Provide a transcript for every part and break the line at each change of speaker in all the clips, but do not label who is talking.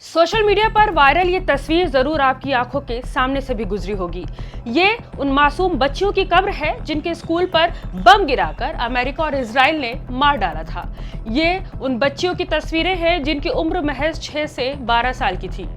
Social media पर viral ये तस्वीर जरूर आपकी आंखों के सामने से भी गुजरी होगी। ये उन मासूम बच्चियों की कब्र है जिनके स्कूल पर बम गिराकर अमेरिका और इजराइल ने मार डाला था। ये उन बच्चियों की तस्वीरें हैं जिनकी उम्र महज 6 से 12 साल की थी।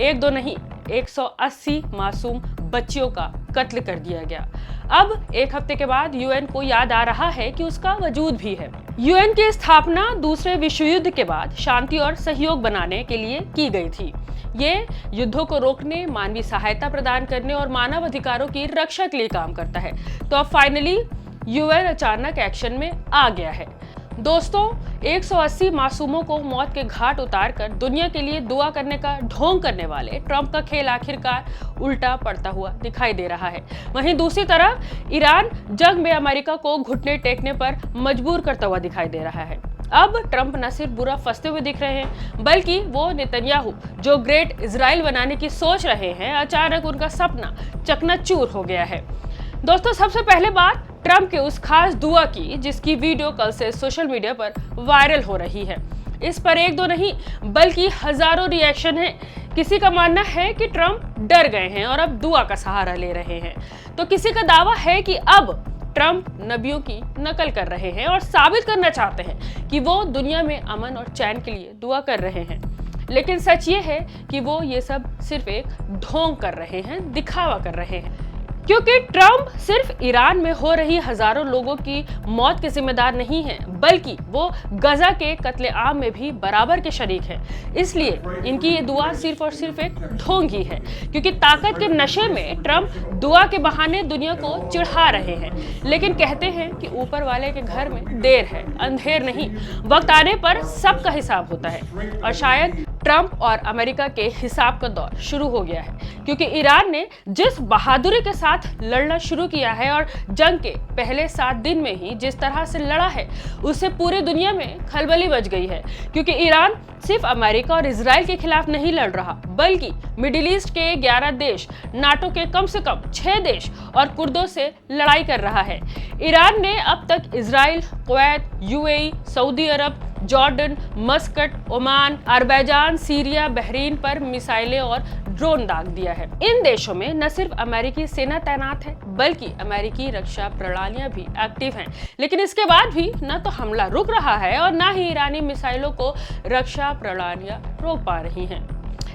एक दो नहीं, 180 मासूम बच्चियों का कत्ल कर दिया गया। अब एक हफ्ते के बाद यूएन को याद आ रहा है कि उसका वजूद भी है। यूएन की स्थापना दूसरे विश्व युद्ध के बाद शांति और सहयोग बनाने के लिए की गई थी। ये युद्धों को रोकने, मानवीय सहायता प्रदान करने और मानव अधिकारों की रक्षा के लिए काम करता है। तो अब फाइनली यूएन अचानक एक्शन में आ गया है। दोस्तों, 180 मासूमों को मौत के घाट उतारकर दुनिया के लिए दुआ करने का ढोंग करने वाले ट्रंप का खेल आखिरकार उल्टा पड़ता हुआ दिखाई दे रहा है। वहीं दूसरी तरफ ईरान जंग में अमेरिका को घुटने टेकने पर मजबूर करता हुआ दिखाई दे रहा है। अब ट्रंप न सिर्फ बुरा फंसते हुए दिख रहे हैं, बल्कि वो नेतन्याहू जो ग्रेट इजराइल बनाने की सोच रहे हैं, अचानक उनका सपना चकनाचूर हो गया है। दोस्तों, सबसे पहले बात ट्रंप के उस खास दुआ की जिसकी वीडियो कल से सोशल मीडिया पर वायरल हो रही है। इस पर एक दो नहीं बल्कि हजारों रिएक्शन हैं। किसी का मानना है कि ट्रंप डर गए हैं और अब दुआ का सहारा ले रहे हैं, तो किसी का दावा है कि अब ट्रंप नबियों की नकल कर रहे हैं और साबित करना चाहते हैं कि वो दुनिया में अमन और चैन के लिए दुआ कर रहे हैं। लेकिन सच ये है कि वो ये सब सिर्फ एक ढोंग कर रहे हैं, दिखावा कर रहे हैं, क्योंकि ट्रंप सिर्फ ईरान में हो रही हजारों लोगों की मौत के जिम्मेदार नहीं है, बल्कि वो गजा के कत्लेआम में भी बराबर के शरीक हैं। इसलिए इनकी ये दुआ सिर्फ और सिर्फ एक ढोंग ही है, क्योंकि ताकत के नशे में ट्रंप दुआ के बहाने दुनिया को चिढ़ा रहे हैं। लेकिन कहते हैं कि ऊपर वाले के घर में देर है, अंधेर नहीं। वक्त आने पर सबका हिसाब होता है और शायद ट्रंप और अमेरिका के हिसाब का दौर शुरू हो गया है, क्योंकि ईरान ने जिस बहादुरी के साथ लड़ना शुरू किया है और जंग के पहले 7 दिन में ही जिस तरह से लड़ा है, उससे पूरी दुनिया में खलबली मच गई है। क्योंकि ईरान सिर्फ अमेरिका और इजराइल के खिलाफ नहीं लड़ रहा, बल्कि मिडिल ईस्ट के 11 देश, नाटो के कम से कम 6 देश और कुर्दों से लड़ाई कर रहा है। ईरान ने अब तक Israel, Kuwait, UAE, Saudi Arabia, Jordan, Muscat, Oman, Azerbaijan, Syria, Bahrain पर मिसाइलें और ड्रोन दाग दिया है। इन देशों में न सिर्फ अमेरिकी सेना तैनात है, बल्कि अमेरिकी रक्षा प्रणालियां भी एक्टिव हैं। लेकिन इसके बाद भी न तो हमला रुक रहा है और न ही ईरानी मिसाइलों को रक्षा प्रणालियां रोक पा रही हैं।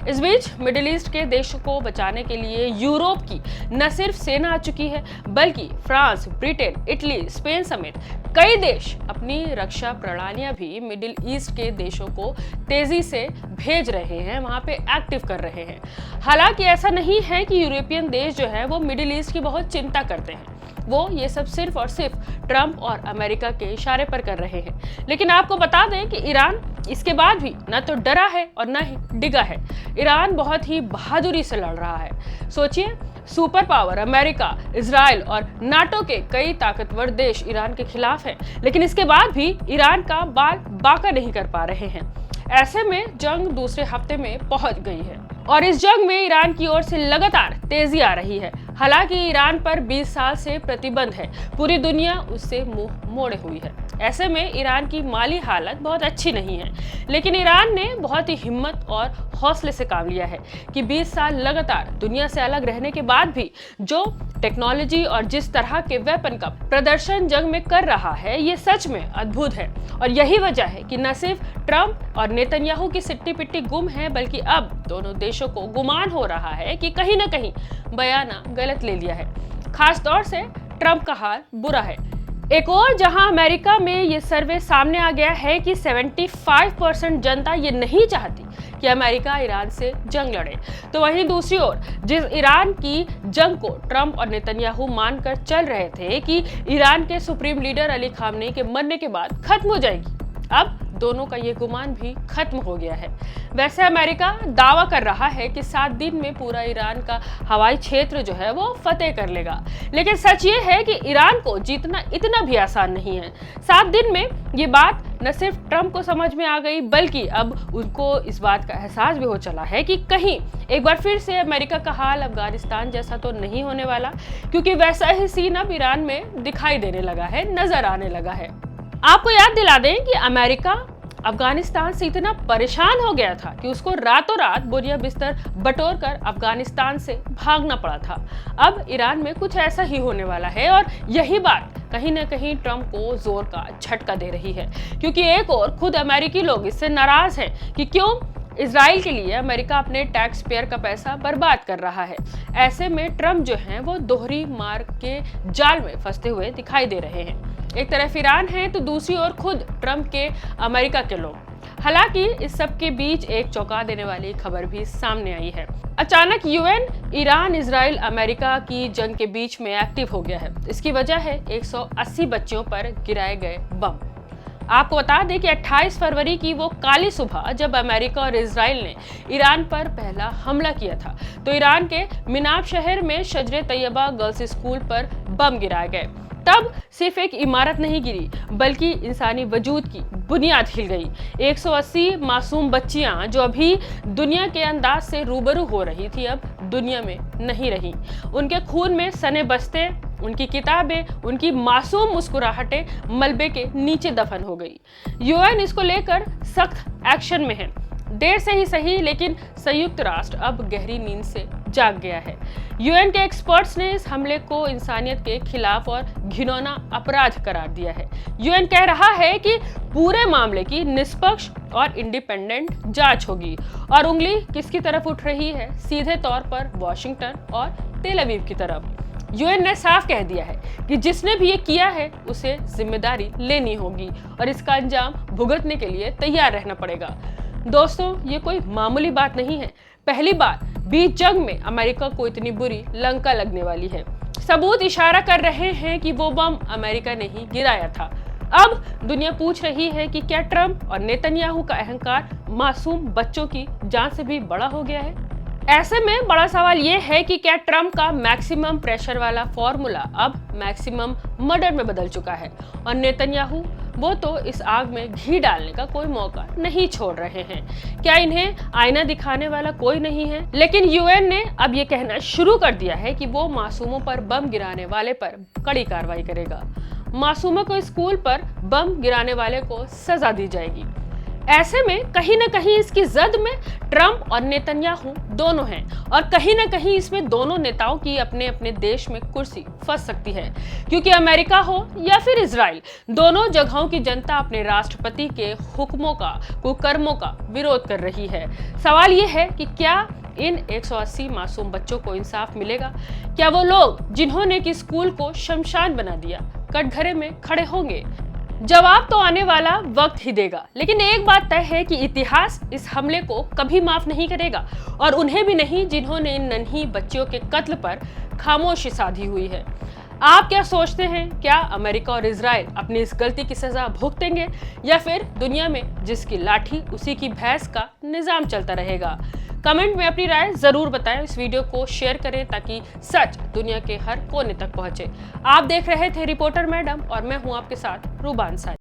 इस बीच मिडिल ईस्ट के देशों को बचाने के लिए यूरोप की न सिर्फ सेना आ चुकी है, बल्कि फ्रांस, ब्रिटेन, इटली, स्पेन समेत कई देश अपनी रक्षा प्रणालियां भी मिडिल ईस्ट के देशों को तेजी से भेज रहे हैं, वहां पे एक्टिव कर रहे हैं। हालांकि ऐसा नहीं है कि यूरोपियन देश जो है वो मिडिल ईस्ट की बहुत चिंता करते हैं। वो ये सब सिर्फ और सिर्फ ट्रंप और अमेरिका के इशारे पर कर रहे हैं। लेकिन आपको बता दें कि ईरान इसके बाद भी न तो डरा है और न ही डिगा है। ईरान बहुत ही बहादुरी से लड़ रहा है। सोचिए, सुपर पावर अमेरिका, इजराइल और नाटो के कई ताकतवर देश ईरान के खिलाफ हैं, लेकिन इसके बाद भी ईरान का बाल बांका नहीं कर पा रहे हैं। ऐसे में जंग दूसरे हफ्ते में पहुंच गई है और इस जंग में ईरान की ओर से लगातार तेजी आ रही है। हालांकि ईरान पर 20 साल से प्रतिबंध है, पूरी दुनिया उससे मुंह मोड़े हुई है। ऐसे में ईरान की माली हालत बहुत अच्छी नहीं है, लेकिन ईरान ने बहुत ही हिम्मत और हौसले से काम लिया है कि 20 साल लगातार दुनिया से अलग रहने के बाद भी जो टेक्नोलॉजी और जिस तरह के वेपन का प्रदर्शन जंग में कर रहा है, ये सच में अद्भुत है। और यही वजह है कि न सिर्फ ट्रंप और नेतन्याहू की सिट्टी पिट्टी गुम है, बल्कि अब दोनों देशों को गुमान हो रहा है कि कहीं न कहीं बयाना गलत ले लिया है। खास तौर से ट्रंप का हाल बुरा है। एक और जहां अमेरिका में ये सर्वे सामने आ गया है कि 75% जनता ये नहीं चाहती कि अमेरिका ईरान से जंग लड़े, तो वहीं दूसरी ओर जिस ईरान की जंग को ट्रंप और नेतन्याहू मानकर चल रहे थे कि ईरान के सुप्रीम लीडर अली खामनेई के मरने के बाद खत्म हो जाएगी, अब दोनों का ये गुमान भी खत्म हो गया है। वैसे अमेरिका दावा कर रहा है कि 7 दिन में पूरा ईरान का हवाई क्षेत्र जो है वो फतेह कर लेगा, लेकिन सच ये है कि ईरान को जीतना इतना भी आसान नहीं है। 7 दिन में ये बात न सिर्फ ट्रंप को समझ में आ गई, बल्कि अब उनको इस बात का एहसास भी हो चला है कि कहीं एक बार फिर से अमेरिका का हाल अफगानिस्तान जैसा तो नहीं होने वाला, क्योंकि वैसा ही सीन अब ईरान में दिखाई देने लगा है, नजर आने लगा है। आपको याद दिला दें कि अमेरिका अफगानिस्तान से इतना परेशान हो गया था कि उसको रातों रात बोरिया बिस्तर बटोर कर अफगानिस्तान से भागना पड़ा था। अब ईरान में कुछ ऐसा ही होने वाला है और यही बात कहीं ना कहीं ट्रंप को जोर का झटका दे रही है, क्योंकि एक और खुद अमेरिकी लोग इससे नाराज हैं कि क्यों इजराइल के लिए अमेरिका अपने टैक्स पेयर का पैसा बर्बाद कर रहा है। ऐसे में ट्रंप जो हैं वो दोहरी मार के जाल में फंसते हुए दिखाई दे रहे हैं। एक तरफ ईरान है तो दूसरी ओर खुद ट्रंप के अमेरिका के लोग। हालांकि इस सब के बीच एक चौंका देने वाली खबर भी सामने आई है। अचानक यूएन ईरान इजराइल अमेरिका की जंग के बीच में एक्टिव हो गया है। इसकी वजह है 180 बच्चियों पर गिराए गए बम। आपको बता दें कि 28 फरवरी की वो काली सुबह जब अमेरिका और इजराइल ने ईरान पर पहला हमला किया था तो ईरान के मिनाब शहर में शजरे तैयबा गर्ल्स स्कूल पर बम गिराए गए। तब सिर्फ एक इमारत नहीं गिरी बल्कि इंसानी वजूद की बुनियाद हिल गई। 180 मासूम बच्चियां जो अभी दुनिया के अंदाज से रूबरू हो रही थी अब दुनिया में नहीं रही। उनके खून में सने बस्ते, उनकी किताबें, उनकी मासूम मुस्कुराहटें मलबे के नीचे दफन हो गई। यूएन इसको लेकर सख्त एक्शन में है। देर से ही सही लेकिन संयुक्त राष्ट्र अब गहरी नींद से जाग गया है। यूएन के एक्सपर्ट्स ने इस हमले को इंसानियत के खिलाफ और घिनौना अपराध करार दिया है। यूएन कह रहा है कि पूरे मामले की निष्पक्ष और इंडिपेंडेंट जांच होगी। और उंगली किसकी तरफ उठ रही है? सीधे तौर पर वॉशिंगटन और तेल अवीव की तरफ। यूएन ने साफ कह दिया है कि जिसने भी ये किया है उसे जिम्मेदारी लेनी होगी और इसका अंजाम भुगतने के लिए तैयार रहना पड़ेगा। दोस्तों, ये कोई मामूली बात नहीं है। पहली बार बीच जंग में अमेरिका को इतनी बुरी लंका लगने वाली है। सबूत इशारा कर रहे हैं कि वो बम अमेरिका ने ही गिराया था। अब दुनिया पूछ रही है कि क्या ट्रंप और नेतन्याहू का अहंकार मासूम बच्चों की जान से भी बड़ा हो गया है? ऐसे में बड़ा सवाल ये है कि क्या ट्रंप का मैक्सिमम प्रेशर वाला फॉर्मूला अब मैक्सिमम मर्डर में बदल चुका है और नेतन्याहू वो तो इस आग में घी डालने का कोई मौका नहीं छोड़ रहे हैं। क्या इन्हें आईना दिखाने वाला कोई नहीं है? लेकिन यूएन ने अब ये कहना शुरू कर दिया है कि वो मासूमों पर बम गिराने वाले पर कड़ी कार्रवाई करेगा। मासूमों को स्कूल पर बम गिराने वाले को सजा दी जाएगी। ऐसे में कहीं ना कहीं इसकी जद में ट्रंप और नेतन्याहू दोनों हैं और कहीं ना कहीं इसमें दोनों नेताओं की अपने अपने देश में कुर्सी फंस सकती है, क्योंकि अमेरिका हो या फिर इजराइल, दोनों जगहों की जनता अपने राष्ट्रपति के हुक्मों का, कुकर्मों का विरोध कर रही है। सवाल ये है कि क्या इन 180 मासूम बच्चों को इंसाफ मिलेगा? क्या वो लोग जिन्होंने कि स्कूल को शमशान बना दिया कटघरे में खड़े होंगे? जवाब तो आने वाला वक्त ही देगा। लेकिन एक बात तय है कि इतिहास इस हमले को कभी माफ नहीं करेगा और उन्हें भी नहीं जिन्होंने इन नन्ही बच्चियों के कत्ल पर खामोशी साधी हुई है। आप क्या सोचते हैं? क्या अमेरिका और इजराइल अपनी इस गलती की सजा भुगतेंगे या फिर दुनिया में जिसकी लाठी उसी की भैंस का निजाम चलता रहेगा? कमेंट में अपनी राय जरूर बताएं। इस वीडियो को शेयर करें ताकि सच दुनिया के हर कोने तक पहुंचे। आप देख रहे थे रिपोर्टर मैडम और मैं हूं आपके साथ रूबान साई।